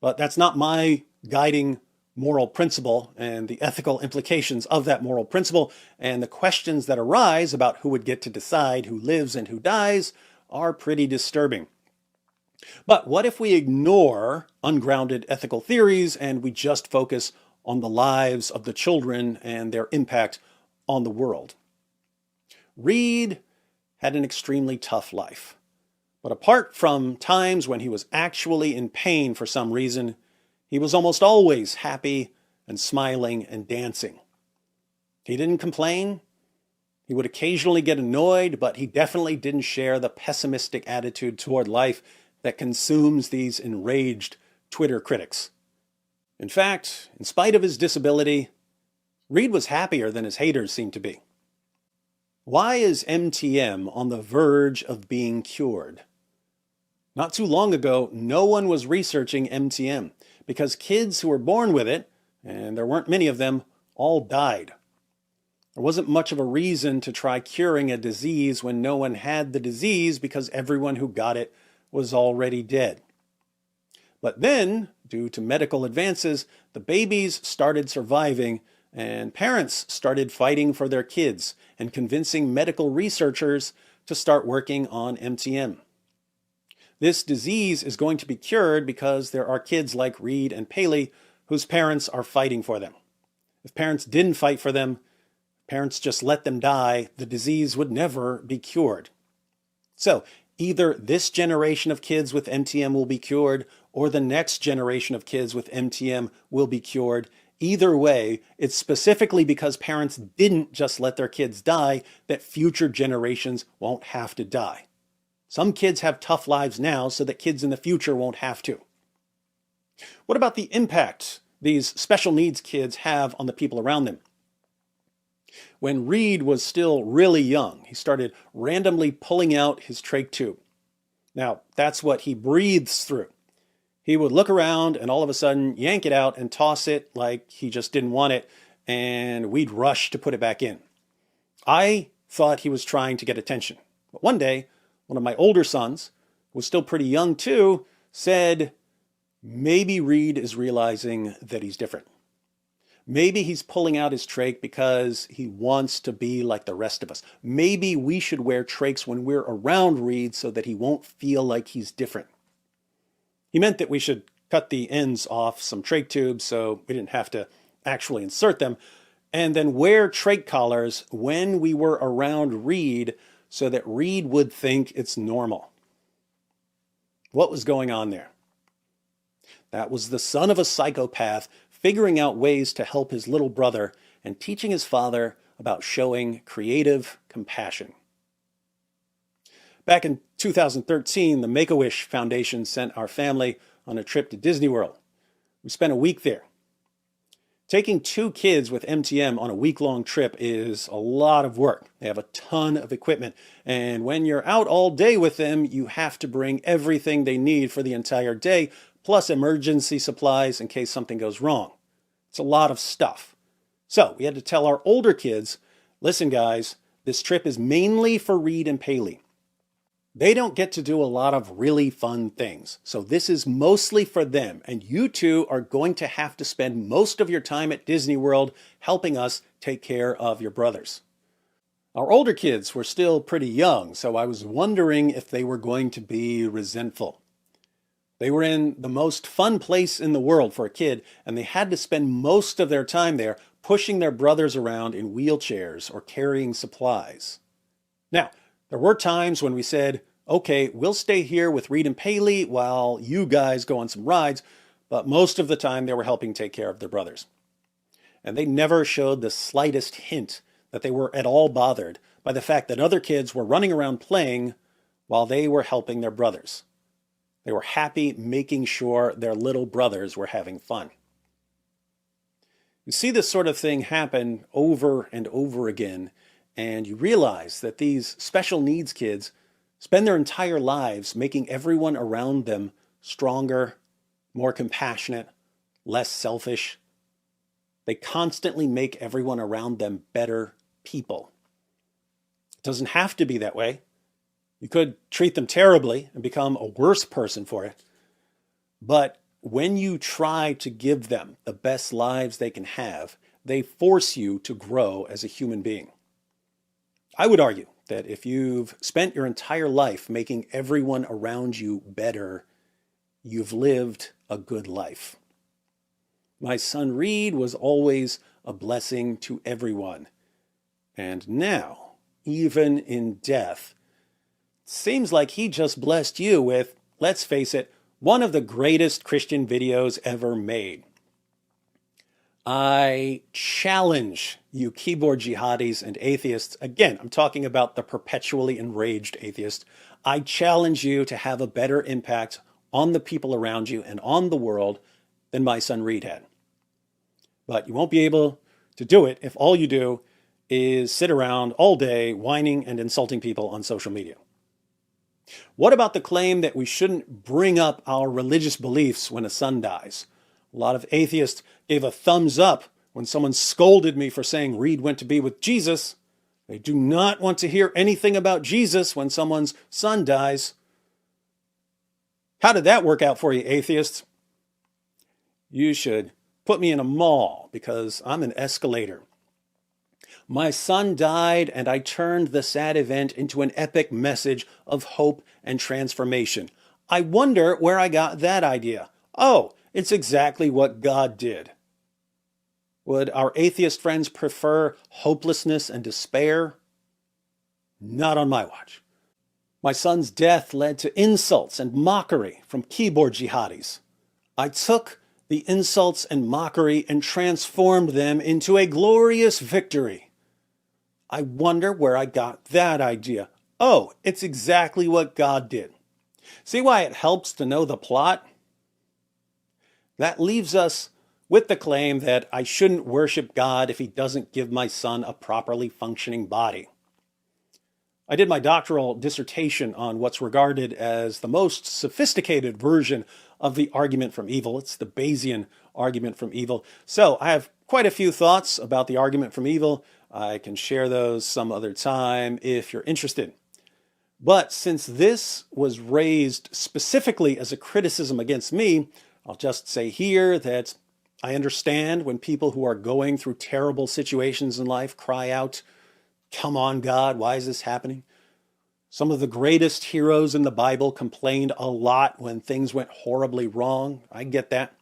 But that's not my guiding moral principle, and the ethical implications of that moral principle and the questions that arise about who would get to decide who lives and who dies are pretty disturbing. But what if we ignore ungrounded ethical theories and we just focus on the lives of the children and their impact on the world? Reed had an extremely tough life. But apart from times when he was actually in pain for some reason, he was almost always happy and smiling and dancing. He didn't complain. He would occasionally get annoyed, but he definitely didn't share the pessimistic attitude toward life that consumes these enraged Twitter critics. In fact, in spite of his disability, Reed was happier than his haters seemed to be. Why is MTM on the verge of being cured? Not too long ago, no one was researching MTM because kids who were born with it, and there weren't many of them, all died. There wasn't much of a reason to try curing a disease when no one had the disease because everyone who got it was already dead. But then, due to medical advances, the babies started surviving and parents started fighting for their kids and convincing medical researchers to start working on MTM. This disease is going to be cured because there are kids like Reed and Paley whose parents are fighting for them. If parents didn't fight for them, parents just let them die, the disease would never be cured. So either this generation of kids with MTM will be cured or the next generation of kids with MTM will be cured. Either way, it's specifically because parents didn't just let their kids die that future generations won't have to die. Some kids have tough lives now so that kids in the future won't have to. What about the impact these special needs kids have on the people around them? When Reed was still really young, he started randomly pulling out his trach tube. Now, that's what he breathes through. He would look around and all of a sudden yank it out and toss it like he just didn't want it, and we'd rush to put it back in. I thought he was trying to get attention. But one day, one of my older sons, who was still pretty young too, said, maybe Reed is realizing that he's different. Maybe he's pulling out his trach because he wants to be like the rest of us. Maybe we should wear trachs when we're around Reed so that he won't feel like he's different. He meant that we should cut the ends off some trach tubes so we didn't have to actually insert them, and then wear trach collars when we were around Reed so that Reed would think it's normal. What was going on there? That was the son of a psychopath figuring out ways to help his little brother and teaching his father about showing creative compassion. Back in 2013, the Make-A-Wish Foundation sent our family on a trip to Disney World. We spent a week there. Taking 2 kids with MTM on a week-long trip is a lot of work. They have a ton of equipment, and when you're out all day with them, you have to bring everything they need for the entire day, plus emergency supplies in case something goes wrong. It's a lot of stuff. So we had to tell our older kids, listen guys, this trip is mainly for Reed and Paley. They don't get to do a lot of really fun things. So this is mostly for them. And you two are going to have to spend most of your time at Disney World helping us take care of your brothers. Our older kids were still pretty young, so I was wondering if they were going to be resentful. They were in the most fun place in the world for a kid, and they had to spend most of their time there pushing their brothers around in wheelchairs or carrying supplies. Now, there were times when we said, okay, we'll stay here with Reed and Paley while you guys go on some rides, but most of the time they were helping take care of their brothers. And they never showed the slightest hint that they were at all bothered by the fact that other kids were running around playing while they were helping their brothers. They were happy making sure their little brothers were having fun. You see this sort of thing happen over and over again, and you realize that these special needs kids spend their entire lives making everyone around them stronger, more compassionate, less selfish. They constantly make everyone around them better people. It doesn't have to be that way. You could treat them terribly and become a worse person for it. But when you try to give them the best lives they can have, they force you to grow as a human being. I would argue that if you've spent your entire life making everyone around you better, you've lived a good life. My son Reed was always a blessing to everyone. And now, even in death, seems like he just blessed you with, let's face it, one of the greatest Christian videos ever made. I challenge you keyboard jihadis and atheists, again, I'm talking about the perpetually enraged atheist, I challenge you to have a better impact on the people around you and on the world than my son Reed had. But you won't be able to do it if all you do is sit around all day whining and insulting people on social media. What about the claim that we shouldn't bring up our religious beliefs when a son dies? A lot of atheists gave a thumbs up when someone scolded me for saying Reed went to be with Jesus. They do not want to hear anything about Jesus when someone's son dies. How did that work out for you, atheists? You should put me in a mall because I'm an escalator. My son died, and I turned the sad event into an epic message of hope and transformation. I wonder where I got that idea. Oh, it's exactly what God did. Would our atheist friends prefer hopelessness and despair? Not on my watch. My son's death led to insults and mockery from keyboard jihadis. I took the insults and mockery and transformed them into a glorious victory. I wonder where I got that idea. Oh, it's exactly what God did. See why it helps to know the plot? That leaves us with the claim that I shouldn't worship God if he doesn't give my son a properly functioning body. I did my doctoral dissertation on what's regarded as the most sophisticated version of the argument from evil. It's the Bayesian argument from evil. So I have quite a few thoughts about the argument from evil. I can share those some other time if you're interested. But since this was raised specifically as a criticism against me, I'll just say here that I understand when people who are going through terrible situations in life cry out, "Come on, God, why is this happening?" Some of the greatest heroes in the Bible complained a lot when things went horribly wrong. I get that.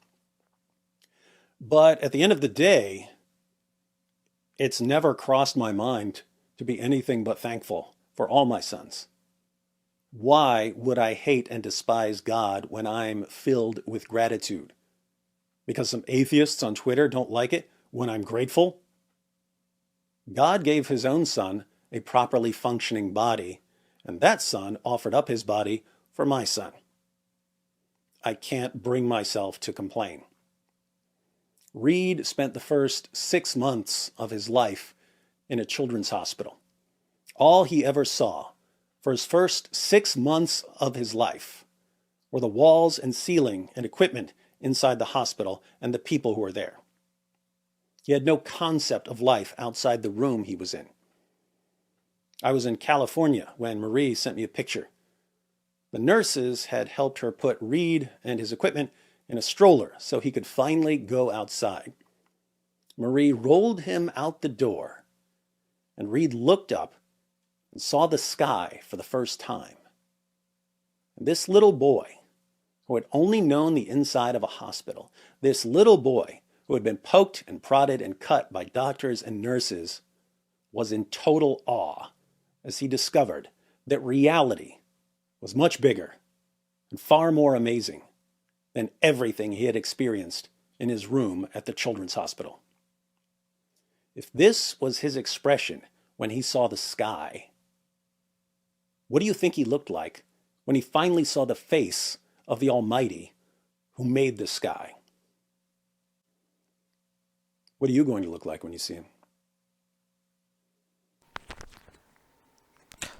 But at the end of the day, it's never crossed my mind to be anything but thankful for all my sons. Why would I hate and despise God when I'm filled with gratitude? Because some atheists on Twitter don't like it when I'm grateful? God gave his own son a properly functioning body, and that son offered up his body for my son. I can't bring myself to complain. Reed spent the first 6 months of his life in a children's hospital. All he ever saw for his first 6 months of his life were the walls and ceiling and equipment inside the hospital and the people who were there. He had no concept of life outside the room he was in. I was in California when Marie sent me a picture. The nurses had helped her put Reed and his equipment in a stroller so he could finally go outside. Marie rolled him out the door, and Reed looked up and saw the sky for the first time. And this little boy, who had only known the inside of a hospital, this little boy who had been poked and prodded and cut by doctors and nurses, was in total awe as he discovered that reality was much bigger and far more amazing than everything he had experienced in his room at the children's hospital. If this was his expression when he saw the sky, what do you think he looked like when he finally saw the face of the Almighty who made the sky? What are you going to look like when you see him?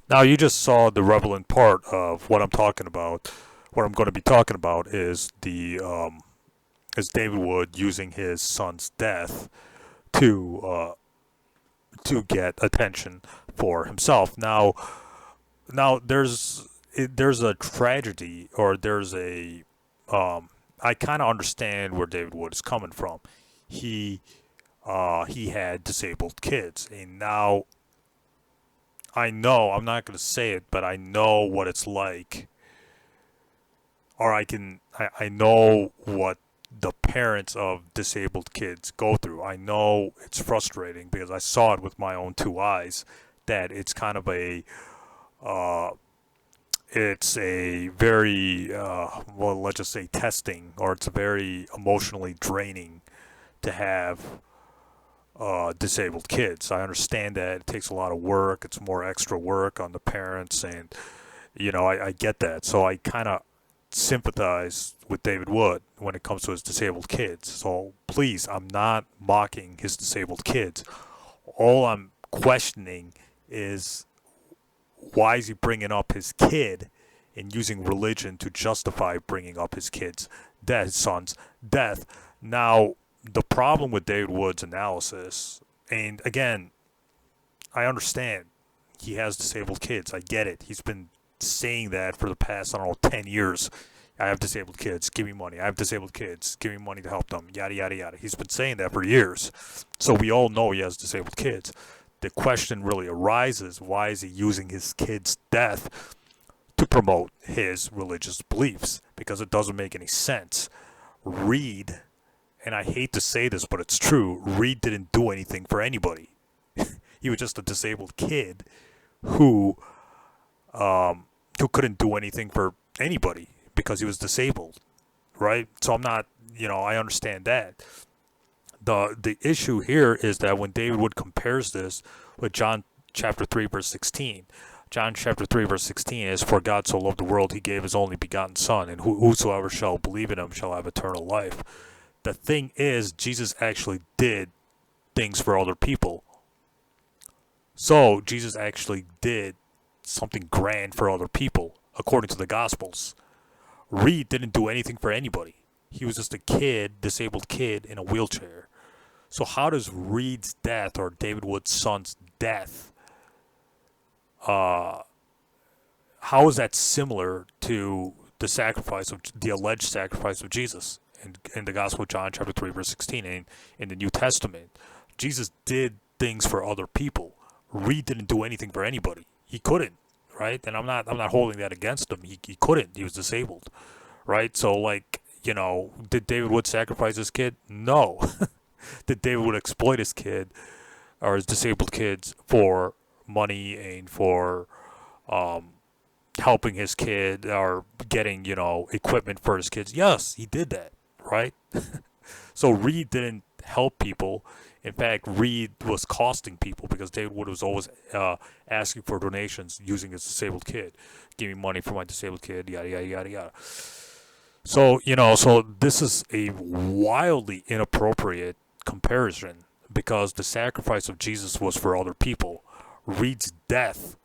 Now you just saw the relevant part of what I'm talking about. What I'm going to be talking about is is David Wood using his son's death to get attention for himself. Now there's a tragedy, or there's a I kind of understand where David Wood is coming from. He had disabled kids, and now I know, I'm not going to say it, but I know what it's like, or I know what the parents of disabled kids go through. I know it's frustrating because I saw it with my own two eyes, that it's kind of uh, it's a very, well, let's just say testing, or it's a very emotionally draining to have disabled kids. I understand that it takes a lot of work. It's more extra work on the parents, and I get that. So I kind of sympathize with David Wood when it comes to his disabled kids. So please, I'm not mocking his disabled kids. All I'm questioning is, why is he bringing up his kid and using religion to justify bringing up his his son's death? Now, the problem with David Wood's analysis, and again, I understand he has disabled kids. I get it. He's been saying that for the past, I don't know, 10 years. I have disabled kids. Give me money. I have disabled kids. Give me money to help them. Yada, yada, yada. He's been saying that for years. So we all know he has disabled kids. The question really arises, why is he using his kid's death to promote his religious beliefs? Because it doesn't make any sense. Reed, and I hate to say this, but it's true, Reed didn't do anything for anybody. He was just a disabled kid who couldn't do anything for anybody because he was disabled, right? So I'm not, I understand that. The issue here is that when David Wood compares this with John chapter 3 verse 16, John chapter 3 verse 16 is, "For God so loved the world, he gave his only begotten son, and whosoever shall believe in him shall have eternal life." The thing is, Jesus actually did things for other people. So Jesus actually did something grand for other people, according to the Gospels. Reed didn't do anything for anybody. He was just a kid, disabled kid in a wheelchair. So how does Reed's death, or David Wood's son's death, how is that similar to the alleged sacrifice of Jesus in the Gospel of John chapter 3 verse 16 and in the New Testament? Jesus did things for other people. Reed didn't do anything for anybody. He couldn't, right? And I'm not holding that against him. He couldn't. He was disabled, right? So did David Wood sacrifice his kid? No. Did David Wood exploit his kid or his disabled kids for money and for helping his kid or getting, equipment for his kids? Yes, he did that, right? So Reed didn't help people. In fact, Reed was costing people because David Wood was always asking for donations using his disabled kid. Give me money for my disabled kid, yada, yada, yada, yada. So, so this is a wildly inappropriate comparison because the sacrifice of Jesus was for other people. Reed's death,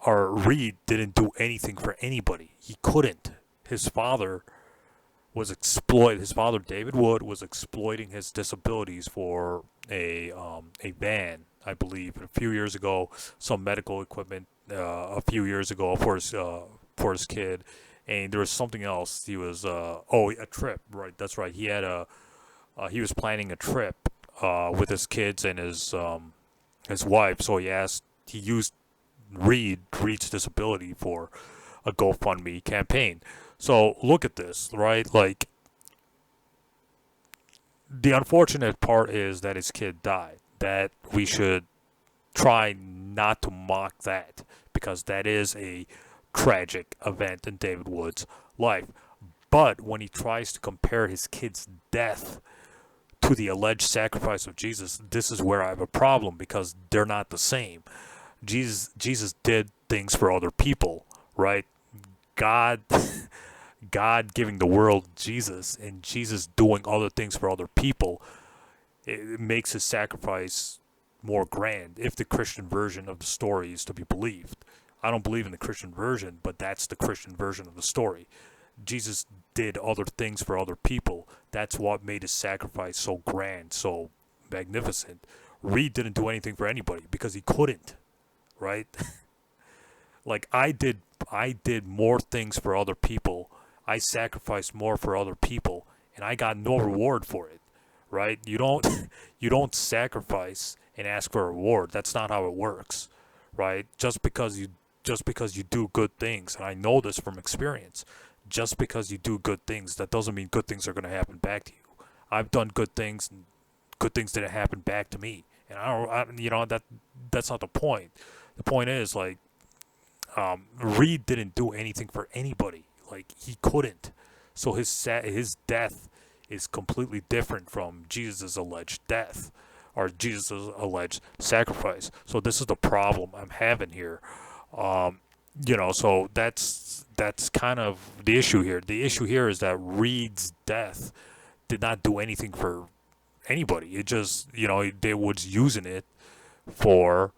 or Reed didn't do anything for anybody. He couldn't. His father David Wood was exploiting his disabilities for a van, I believe, a few years ago, some medical equipment a few years ago for his kid, and there was something else. He was a trip, right? That's right. He was planning a trip with his kids and his wife, so he used Reed's disability for a GoFundMe campaign. So look at this, right? Like, the unfortunate part is that his kid died. That we should try not to mock that, because that is a tragic event in David Wood's life. But when he tries to compare his kid's death to the alleged sacrifice of Jesus, this is where I have a problem, because they're not the same. Jesus did things for other people, right? God giving the world Jesus, and Jesus doing other things for other people, it makes his sacrifice more grand, if the Christian version of the story is to be believed. I don't believe in the Christian version, but that's the Christian version of the story. Jesus did other things for other people. That's what made his sacrifice so grand, so magnificent. Reed didn't do anything for anybody because he couldn't, right? Like, I did more things for other people. I sacrificed more for other people, and I got no reward for it, right? You don't you don't sacrifice and ask for a reward. That's not how it works, right? Just because you do good things, and I know this from experience. Just because you do good things, that doesn't mean good things are going to happen back to you. I've done good things, and good things didn't happen back to me, and that's not the point. The point is, like, Reed didn't do anything for anybody. Like, he couldn't. So his death is completely different from Jesus' alleged death or Jesus' alleged sacrifice. So this is the problem I'm having here. So that's kind of the issue here. The issue here is that Reed's death did not do anything for anybody. It just, they was using it for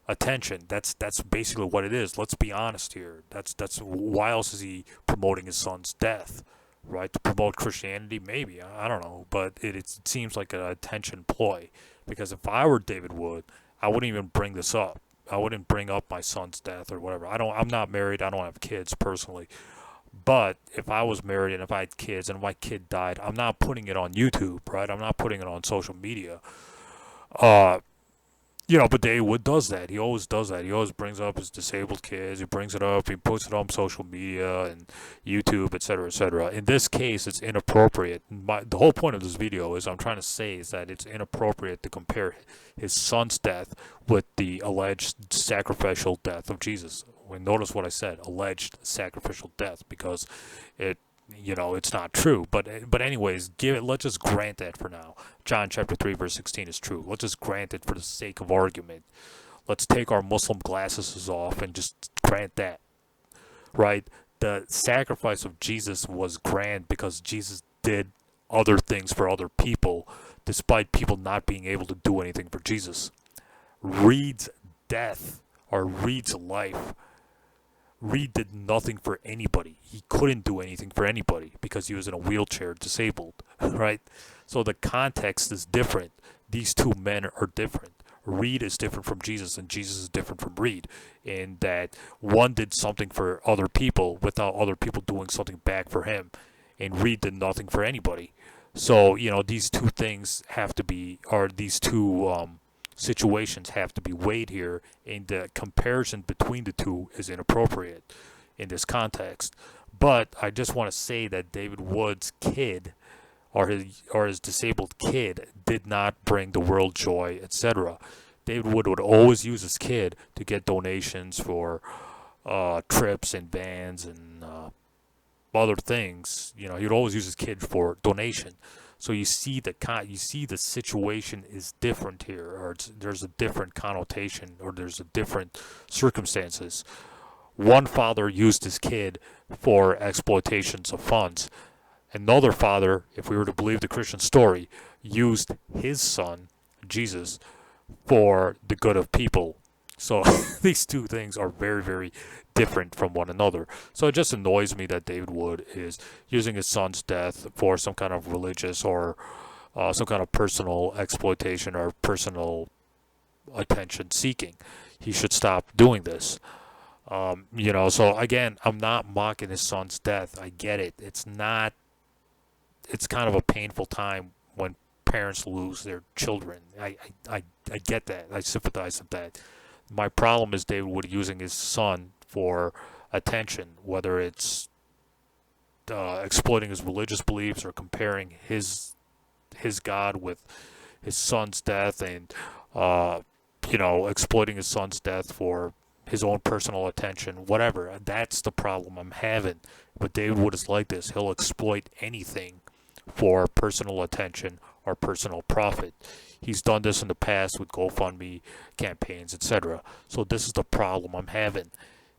attention. That's basically what it is. Let's be honest here. That's why else is he promoting his son's death, right? To promote Christianity, maybe. I don't know, but it seems like an attention ploy. Because if I were David Wood, I wouldn't even bring this up. I wouldn't bring up my son's death or whatever. I'm not married. I don't have kids personally. But if I was married and if I had kids and my kid died, I'm not putting it on YouTube, right? I'm not putting it on social media. But David Wood does that. He always does that. He always brings up his disabled kids. He brings it up. He puts it on social media and YouTube, etc., etc. In this case, it's inappropriate. The whole point of this video is I'm trying to say is that it's inappropriate to compare his son's death with the alleged sacrificial death of Jesus. Notice what I said, alleged sacrificial death, because it's not true. But anyways, let's just grant that for now. John chapter 3 verse 16 is true. Let's just grant it for the sake of argument. Let's take our Muslim glasses off and just grant that, right? The sacrifice of Jesus was grand because Jesus did other things for other people, despite people not being able to do anything for Jesus. Reed's death, or Reed's life, Reed did nothing for anybody. He couldn't do anything for anybody because he was in a wheelchair, disabled, right? So the context is different. These two men are different. Reed is different from Jesus, and Jesus is different from Reed, in that one did something for other people without other people doing something back for him, and Reed did nothing for anybody. So, these two things have to be, or these two situations have to be weighed here, and the comparison between the two is inappropriate in this context. But I just want to say that David Wood's kid, or his disabled kid, did not bring the world joy, etc. David Wood would always use his kid to get donations for trips and vans and other things. He would always use his kid for donation. So you see the situation is different here, or there's a different connotation, or there's a different circumstances. One father used his kid for exploitations of funds. Another father, if we were to believe the Christian story, used his son, Jesus, for the good of people. So these two things are very, very different from one another. So it just annoys me that David Wood is using his son's death for some kind of religious or some kind of personal exploitation or personal attention seeking. He should stop doing this. So again, I'm not mocking his son's death. I get it. It's kind of a painful time when parents lose their children. I get that. I sympathize with that. My problem is David Wood using his son for attention, whether it's exploiting his religious beliefs or comparing his God with his son's death, and exploiting his son's death for his own personal attention, whatever. That's the problem I'm having. But David Wood is like this. He'll exploit anything for personal attention or personal profit. He's done this in the past with GoFundMe campaigns, etc. So this is the problem I'm having.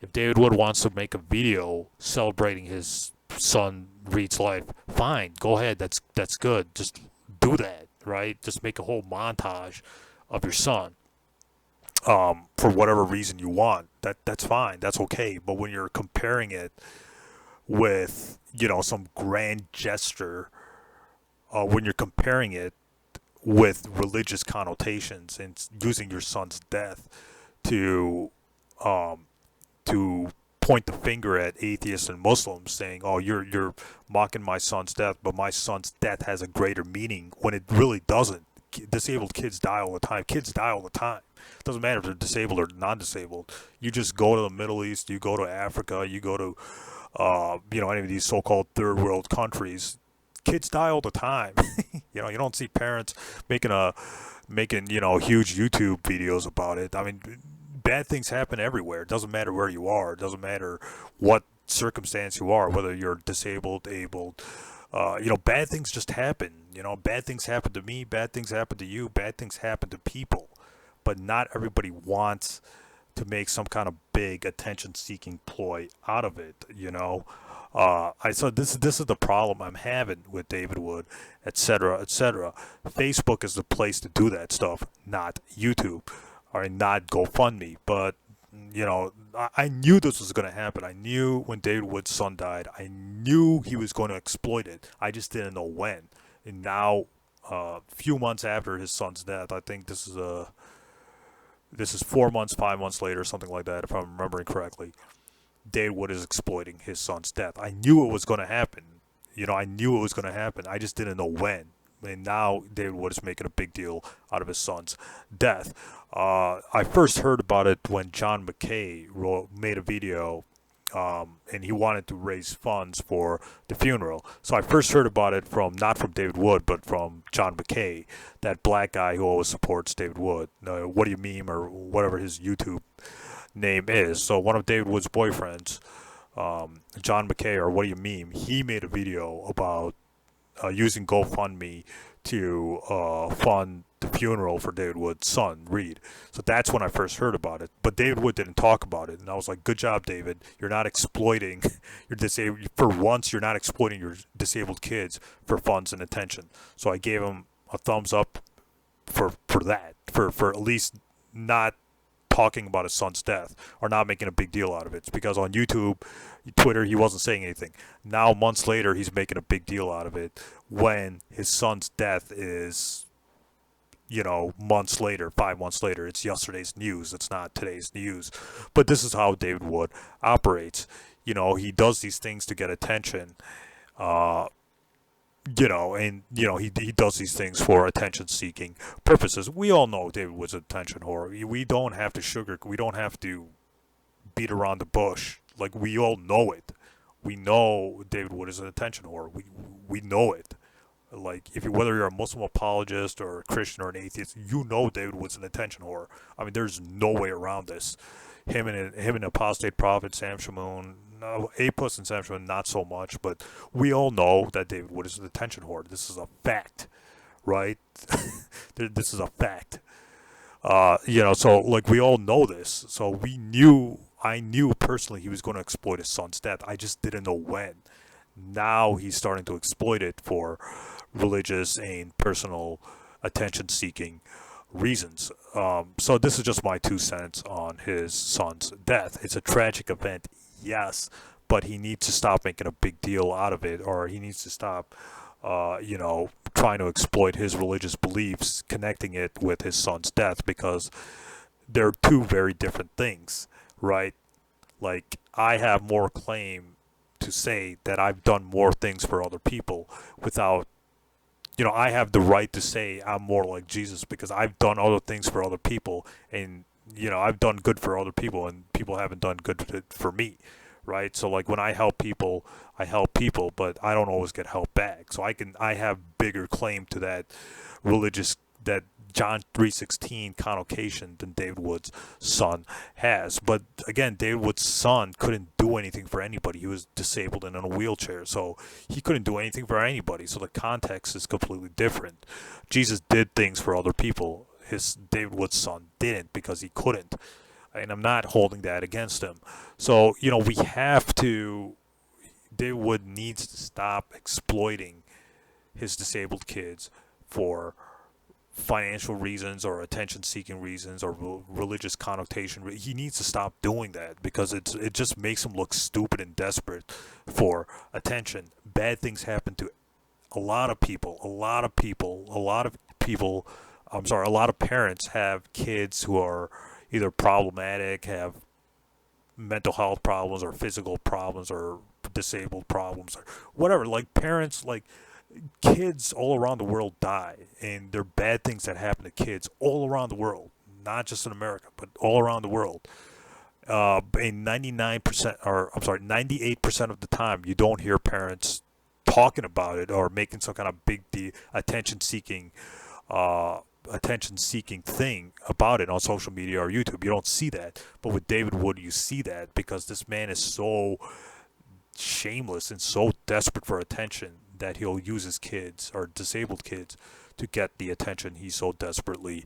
If David Wood wants to make a video celebrating his son Reed's life, fine, go ahead. That's good. Just do that, right? Just make a whole montage of your son, for whatever reason you want. That's fine. That's okay. But when you're comparing it with some grand gesture, when you're comparing it with religious connotations and using your son's death to point the finger at atheists and Muslims, saying, "Oh, you're mocking my son's death, but my son's death has a greater meaning," when it really doesn't. Disabled kids die all the time. Kids die all the time. It doesn't matter if they're disabled or non-disabled. You just go to the Middle East, you go to Africa, you go to any of these so-called third world countries. Kids die all the time. You don't see parents making huge YouTube videos about it. I mean, bad things happen everywhere. It doesn't matter where you are. It doesn't matter what circumstance you are, whether you're disabled, abled. Bad things just happen. Bad things happen to me. Bad things happen to you. Bad things happen to people. But not everybody wants to make some kind of big attention-seeking ploy out of it. So this is the problem I'm having with David Wood, etc., etc. Facebook is the place to do that stuff, not YouTube, or not GoFundMe. But I knew this was going to happen. I knew when David Wood's son died, I knew he was going to exploit it. I just didn't know when. And now, a few months after his son's death, I think this is 4 months, 5 months later, something like that, if I'm remembering correctly. David Wood is exploiting his son's death. I knew it was going to happen. I knew it was going to happen. I just didn't know when. And now David Wood is making a big deal out of his son's death. I first heard about it when John McKay made a video, and he wanted to raise funds for the funeral. So I first heard about it not from David Wood, but from John McKay, that black guy who always supports David Wood. What Do You Meme, or whatever his YouTube name is. So one of David Wood's boyfriends, John McKay, or What Do You Meme, he made a video about using GoFundMe to fund the funeral for David Wood's son, Reed. So that's when I first heard about it. But David Wood didn't talk about it, and I was like, "Good job, David. You're not exploiting your disabled. For once, you're not exploiting your disabled kids for funds and attention." So I gave him a thumbs up for that, for at least not talking about his son's death or not making a big deal out of it. It's because on YouTube, Twitter, he wasn't saying anything. Now, months later, he's making a big deal out of it when his son's death is, months later, 5 months later. It's yesterday's news. It's not today's news. But this is how David Wood operates. He does these things to get attention. He does these things for attention-seeking purposes. We all know David Wood's an attention whore. We don't have to we don't have to beat around the bush. Like, we all know it. We know David Wood is an attention whore. We know it. Like, whether you're a Muslim apologist or a Christian or an atheist, David Wood's an attention whore. I mean, there's no way around this. Him and apostate prophet Sam Shamoun, A-Plus and Sam Shamoun, not so much, but we all know that David Wood is an attention whore. This is a fact, right? This is a fact. So, like, we all know this. So I knew personally he was going to exploit his son's death. I just didn't know when. Now he's starting to exploit it for religious and personal attention-seeking reasons. So this is just my 2 cents on his son's death. It's a tragic event, yes, but he needs to stop making a big deal out of it, or he needs to stop, trying to exploit his religious beliefs, connecting it with his son's death, because they're two very different things, right? Like, I have more claim to say that I've done more things for other people without, I have the right to say I'm more like Jesus because I've done other things for other people, and, I've done good for other people, and people haven't done good for me, right? So, like, when I help people, but I don't always get help back. So I have bigger claim to that John 3:16 connotation than David Wood's son has. But again, David Wood's son couldn't do anything for anybody. He was disabled and in a wheelchair, so he couldn't do anything for anybody. So the context is completely different. Jesus did things for other people. David Wood's son didn't because he couldn't. And I'm not holding that against him. So, David Wood needs to stop exploiting his disabled kids for financial reasons or attention-seeking reasons or religious connotation. He needs to stop doing that because it just makes him look stupid and desperate for attention. Bad things happen to a lot of people. A lot of parents have kids who are either problematic, have mental health problems or physical problems or disabled problems or whatever. Like parents, like kids all around the world die, and there are bad things that happen to kids all around the world, not just in America, but all around the world. And 99%, or I'm sorry, 98% of the time, you don't hear parents talking about it or making some kind of big uh, attention seeking thing about it on social media or YouTube. You don't see that. But with David Wood, you see that because this man is so shameless and so desperate for attention that he'll use his kids or disabled kids to get the attention he so desperately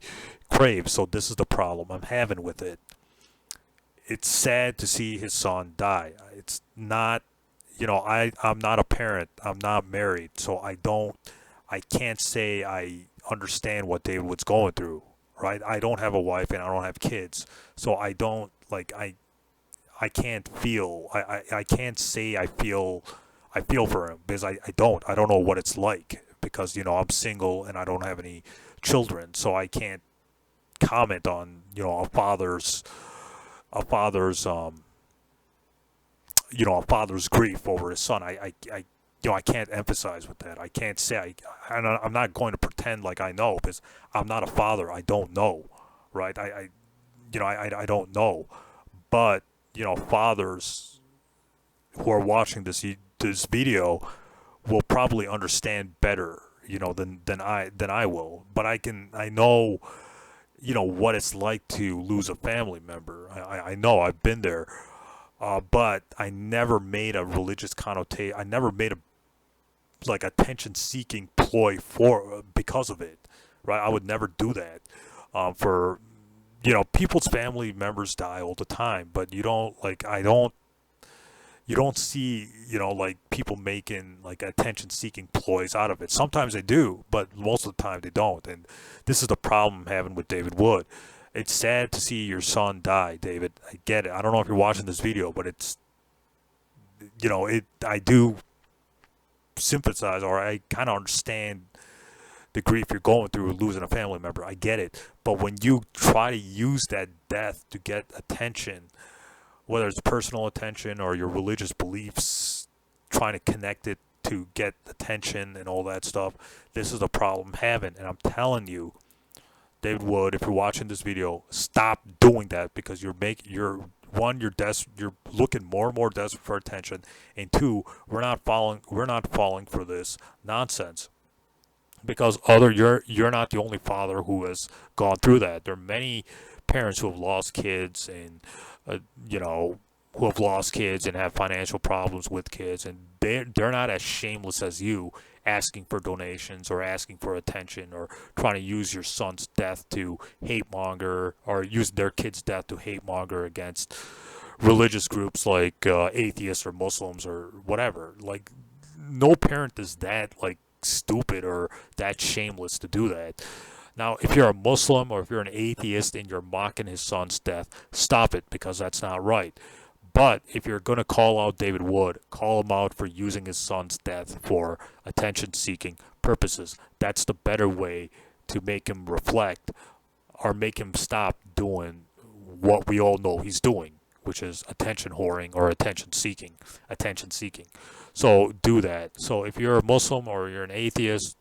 craves. So this is the problem I'm having with it. It's sad to see his son die. It's not, I'm not a parent. I'm not married, so I can't say I understand what David Wood's going through, right? I don't have a wife and I don't have kids, so I don't like I can't feel I can't say I feel for him because I don't know what it's like because I'm single and I don't have any children, so I can't comment on a father's grief over his son. I can't emphasize with that. I can't say I'm not going to pretend like I know because I'm not a father. I don't know, right? I don't know, but fathers who are watching this video will probably understand better, than I will. But I know, what it's like to lose a family member. I know I've been there, but I never made a religious connotation. I never made a attention-seeking ploy because of it, right? I would never do that. For people's family members die all the time, but you don't see people making attention-seeking ploys out of it. Sometimes they do, but most of the time they don't. And this is the problem I'm having with David Wood. It's sad to see your son die, David. I get it. I don't know if you're watching this video, but it's I do sympathize, or I kind of understand the grief you're going through losing a family member. I get it. But when you try to use that death to get attention, whether it's personal attention or your religious beliefs, trying to connect it to get attention and all that stuff, this is the problem I'm having. And I'm telling you, David Wood, if you're watching this video, stop doing that because you're looking more and more desperate for attention, and two, we're not falling for this nonsense. Because you're not the only father who has gone through that. There are many parents who have lost kids and who have lost kids and have financial problems with kids, and they're not as shameless as you, asking for donations or asking for attention or trying to use your son's death to hate monger, or use their kid's death to hate monger against religious groups like atheists or Muslims or whatever. Like, no parent is that stupid or that shameless to do that. Now, if you're a Muslim or if you're an atheist and you're mocking his son's death, stop it, because that's not right. But if you're going to call out David Wood, call him out for using his son's death for attention-seeking purposes. That's the better way to make him reflect or make him stop doing what we all know he's doing, which is attention whoring or attention seeking. So do that. So if you're a Muslim or you're an atheist,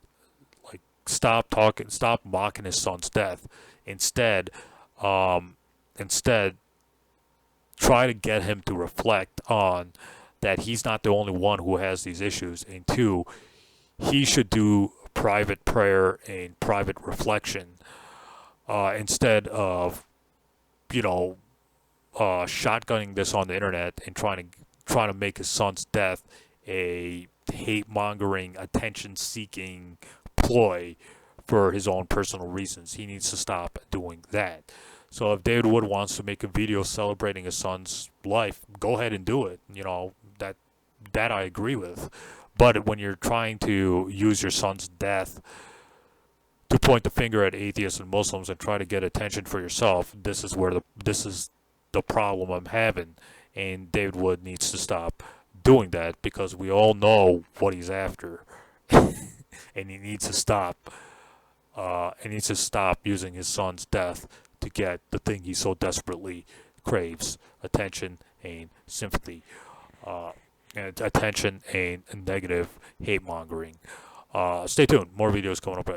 stop mocking his son's death. Instead, try to get him to reflect on that he's not the only one who has these issues, and two, he should do private prayer and private reflection instead of shotgunning this on the internet and trying to make his son's death a hate-mongering, attention-seeking ploy for his own personal reasons. He needs to stop doing that. So if David Wood wants to make a video celebrating his son's life, go ahead and do it. That I agree with. But when you're trying to use your son's death to point the finger at atheists and Muslims and try to get attention for yourself, this is the problem I'm having. And David Wood needs to stop doing that, because we all know what he's after. And he needs to stop. Using his son's death to get the thing he so desperately craves: attention and sympathy, and attention and negative hate mongering. Stay tuned. More videos coming up